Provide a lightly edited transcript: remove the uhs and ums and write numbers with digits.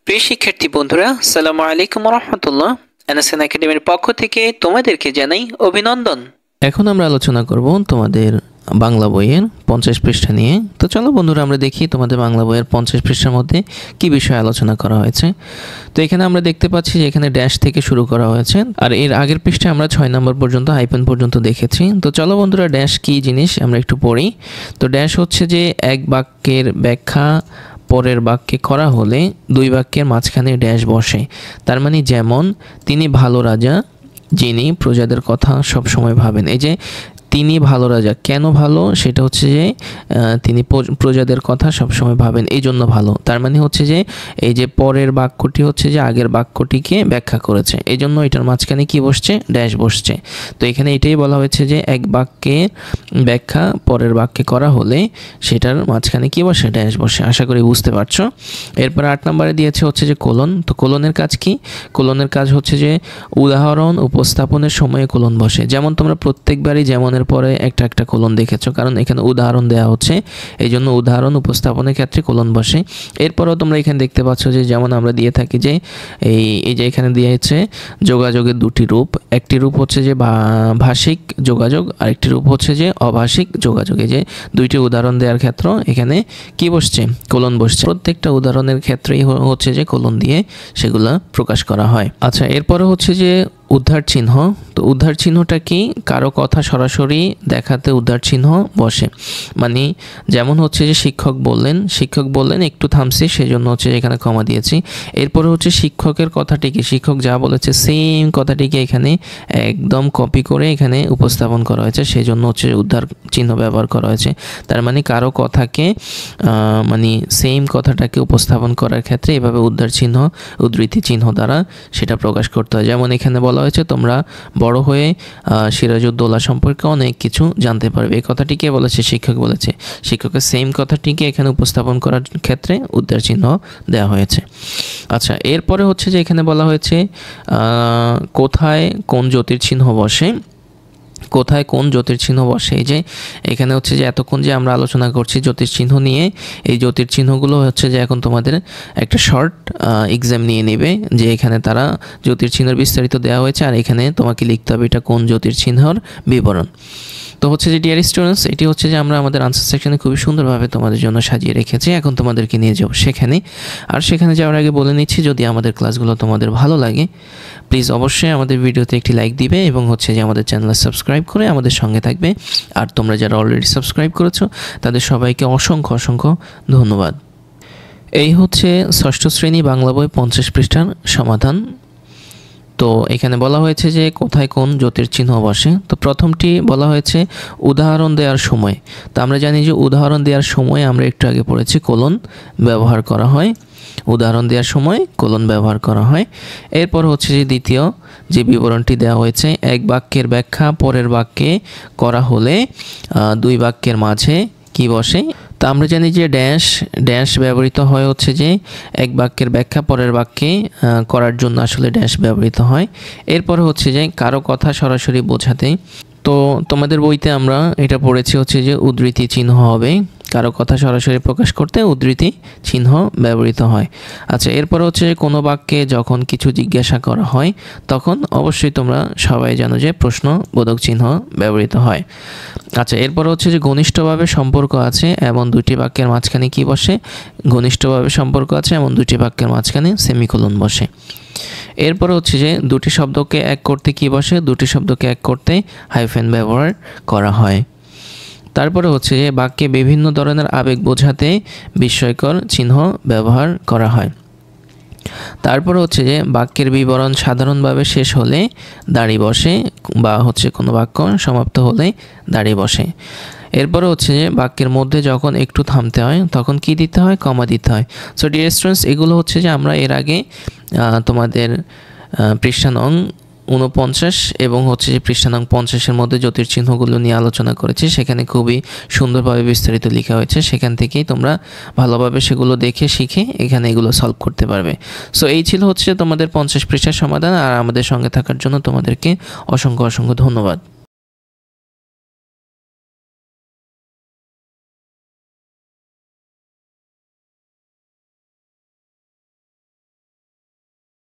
প্রিয় শিক্ষার্থী বন্ধুরা, আসসালামু আলাইকুম ওয়া রাহমাতুল্লাহ। এনএসএন একাডেমির পক্ষ থেকে তোমাদেরকে জানাই অভিনন্দন। এখন আমরা আলোচনা করব তোমাদের বাংলা বইয়ের 50 পৃষ্ঠা নিয়ে। তো চলো বন্ধুরা, আমরা দেখি তোমাদের বাংলা বইয়ের 50 পৃষ্ঠার মধ্যে কি বিষয় আলোচনা করা হয়েছে। তো এখানে আমরা দেখতে পাচ্ছি যে এখানে ড্যাশ থেকে শুরু করা হয়েছে, আর এর আগের পৃষ্ঠায় আমরা 6 নম্বর পর্যন্ত হাইফেন পর্যন্ত দেখেছি। তো চলো বন্ধুরা, ড্যাশ কি জিনিস আমরা একটু পড়ি। তো ড্যাশ হচ্ছে যে এক বাক্যের ব্যাখ্যা পরের বাক্যে করা হলে দুই বাক্যের মাঝখানে ড্যাশ বসে। তার মানে যেমন, তিনি ভালো রাজা যিনি প্রজাদের কথা সব সময় ভাবেন। এই যে তিনি ভালো রাজা, কেন ভালো সেটা হচ্ছে যে তিনি প্রজাদের কথা সবসময় ভাবেন, এই জন্য ভালো। তার মানে হচ্ছে যে এই যে পরের বাক্যটি হচ্ছে যে আগের বাক্যটিকে ব্যাখ্যা করেছে, এই জন্য এটার মাঝখানে কি বসছে? ড্যাশ বসছে। তো এখানে এটাই বলা হয়েছে যে এক বাক্যে ব্যাখ্যা পরের বাক্যে করা হলে সেটার মাঝখানে কি বসে? ড্যাশ বসে। আশা করি বুঝতে পারছো। এরপর 8 নম্বরে দিয়েছে হচ্ছে যে কোলন। তো কোলনের কাজ কি? কোলনের কাজ হচ্ছে যে উদাহরণ উপস্থাপনের সময়ে কোলন বসে। যেমন তোমরা প্রত্যেকবারই যেমনের পরে একটা একটা কোলন দেখেছো, কারণ এখানে উদাহরণ দেওয়া হচ্ছে, এই জন্য উদাহরণ উপস্থাপনের ক্ষেত্রে কোলন বসে। এরপরও তোমরা এখানে দেখতে পাচ্ছ যে যেমন আমরা দিয়ে থাকি যে এই যে এখানে দিয়েছে যোগাযোগের দুটি রূপ। একটি রূপ হচ্ছে যে ভাষিক যোগাযোগ, আরেকটি রূপ হচ্ছে যে অভাষিক যোগাযোগ। এই যে দুইটি উদাহরণ দেওয়ার ক্ষেত্রে এখানে কি বসছে? কোলন বসছে। প্রত্যেকটা উদাহরণের ক্ষেত্রেই হচ্ছে যে কোলন দিয়ে সেগুলা প্রকাশ করা হয়। আচ্ছা, এরপরে হচ্ছে যে উদ্ধার চিহ্ন। তো উদ্ধার চিহ্নটা কি? কারো কথা সরাসরি দেখাতে উদ্ধার চিহ্ন বসে। মানে যেমন হচ্ছে যে শিক্ষক বললেন একটু থামছি, সেজন্য হচ্ছে এখানে কমা দিয়েছি। এরপরে হচ্ছে শিক্ষকের কথাটিকে, শিক্ষক যা বলেছে সেম কথাটিকে এখানে একদম কপি করে এখানে উপস্থাপন করা হয়েছে, সেজন্য হচ্ছে উদ্ধার চিহ্ন ব্যবহার করা হয়েছে। তার মানে কারো কথাকে মানে সেম কথাটাকে উপস্থাপন করার ক্ষেত্রে এভাবে উদ্ধার চিহ্ন, উদ্ধৃতি চিহ্ন দ্বারা সেটা প্রকাশ করতে হয়। যেমন এখানে বলা হয়েছে তোমরা বড় হয়ে সিরাজউদ্দৌলা সম্পর্কে অনেক কিছু জানতে পারবে। এই কথাটি কে বলেছে? শিক্ষক বলেছে। শিক্ষকের সেম কথাটিকে এখানে উপস্থাপন করার ক্ষেত্রে উদ্ধার চিহ্ন দেওয়া হয়েছে। আচ্ছা, এরপরে হচ্ছে যে এখানে বলা হয়েছে কোথায় কোন জ্যোতির্চিহ্ন বসে। কোথায় কোন জ্যোতির্চিহ্ন বসে, এই যে এখানে হচ্ছে যে এতক্ষণ যে আমরা আলোচনা করছি জ্যোতির্চিহ্ন নিয়ে, এই জ্যোতির্চিহ্নগুলো হচ্ছে যে এখন তোমাদের একটা শর্ট এক্সাম নিয়ে নেবে, যে এখানে তারা জ্যোতির্চিহ্নের বিস্তারিত দেওয়া হয়েছে, আর এখানে তোমাকে লিখতে হবে এটা কোন জ্যোতির্চিহ্নর বিবরণ। তো হচ্ছে যে ডিয়ার স্টুডেন্টস, এটি হচ্ছে যে আমরা আমাদের আনসার সেকশনে খুবই সুন্দরভাবে তোমাদের জন্য সাজিয়ে রেখেছি। এখন তোমাদেরকে নিয়ে যাবো সেখানে। আর সেখানে যাওয়ার আগে বলে নিচ্ছি, যদি আমাদের ক্লাসগুলো তোমাদের ভালো লাগে প্লিজ অবশ্যই আমাদের ভিডিওতে একটি লাইক দিবে এবং হচ্ছে যে আমাদের চ্যানেলে সাবস্ক্রাইব করে আমাদের সঙ্গে থাকবে। আর তোমরা যারা অলরেডি সাবস্ক্রাইব করেছো তাদের সবাইকে অসংখ্য অসংখ্য ধন্যবাদ। এই হচ্ছে ষষ্ঠ শ্রেণী বাংলা বই 50 পৃষ্ঠার সমাধান। তো এখানে বলা হয়েছে যে কোথায় কোন জ্যোতির্চিহ্ন বসে। তো প্রথমটি বলা হয়েছে উদাহরণ দেওয়ার সময়। তো আমরা জানি যে উদাহরণ দেওয়ার সময় আমরা একটু আগে পড়েছি কোলন ব্যবহার করা হয়। উদাহরণ দেওয়ার সময় কোলন ব্যবহার করা হয়। এরপর হচ্ছে যে দ্বিতীয় যে বিবরণটি দেওয়া হয়েছে, এক বাক্যের ব্যাখ্যা পরের বাক্যে করা হলে দুই বাক্যের মাঝে কি বসে। তো আমরা জানি যে ড্যাশ ব্যবহৃত হয় হচ্ছে যে এক বাক্যের ব্যাখ্যা পরের বাক্যে করার জন্য আসলে ড্যাশ ব্যবহৃত হয়। এরপর হচ্ছে যে কারো কথা সরাসরি বোঝাতে। তো তোমাদের বইতে আমরা এটা পড়েছি হচ্ছে যে উদ্ধৃতি চিহ্ন হবে, কারো কথা সরাসরি প্রকাশ করতে উদ্ধৃতি চিহ্ন ব্যবহৃত হয়। আচ্ছা, এরপর হচ্ছে যে কোনো বাক্যে যখন কিছু জিজ্ঞাসা করা হয় তখন অবশ্যই তোমরা সবাই জানো যে প্রশ্নবোধক চিহ্ন ব্যবহৃত হয়। আচ্ছা, এরপর হচ্ছে যে ঘনিষ্ঠভাবে সম্পর্ক আছে এমন দুটি বাক্যের মাঝখানে কি বসে? ঘনিষ্ঠভাবে সম্পর্ক আছে এমন দুটি বাক্যের মাঝখানে সেমিকোলন বসে। এরপর হচ্ছে যে দুটি শব্দকে এক করতে কি বসে? দুটি শব্দকে এক করতে হাইফেন ব্যবহার করা হয়। তারপরে হচ্ছে যে বাক্যে বিভিন্ন ধরনের আবেগ বোঝাতে বিস্ময়কর চিহ্ন ব্যবহার করা হয়। তারপরে হচ্ছে যে বাক্যের বিবরণ সাধারণভাবে শেষ হলে দাঁড়ি বসে, বা হচ্ছে কোনো বাক্য সমাপ্ত হলে দাঁড়ি বসে। এরপরে হচ্ছে যে বাক্যের মধ্যে যখন একটু থামতে হয় তখন কি দিতে হয়? কমা দিতে হয়। সো ডিয়ার স্টুডেন্টস, এগুলো হচ্ছে যে আমরা এর আগে তোমাদের পৃষ্ঠা নং 49 এবং হচ্ছে যে পৃষ্ঠা নং 50-এর মধ্যে জ্যোতির্চিহ্নগুলো নিয়ে আলোচনা করেছি। সেখানে খুবই সুন্দরভাবে বিস্তারিত লেখা হয়েছে, সেখান থেকেই তোমরা ভালোভাবে সেগুলো দেখে শিখে এখানে এগুলো সলভ করতে পারবে। সো এই ছিল হচ্ছে তোমাদের 50 পৃষ্ঠার সমাধান। আর আমাদের সঙ্গে থাকার জন্য তোমাদেরকে অসংখ্য অসংখ্য ধন্যবাদ।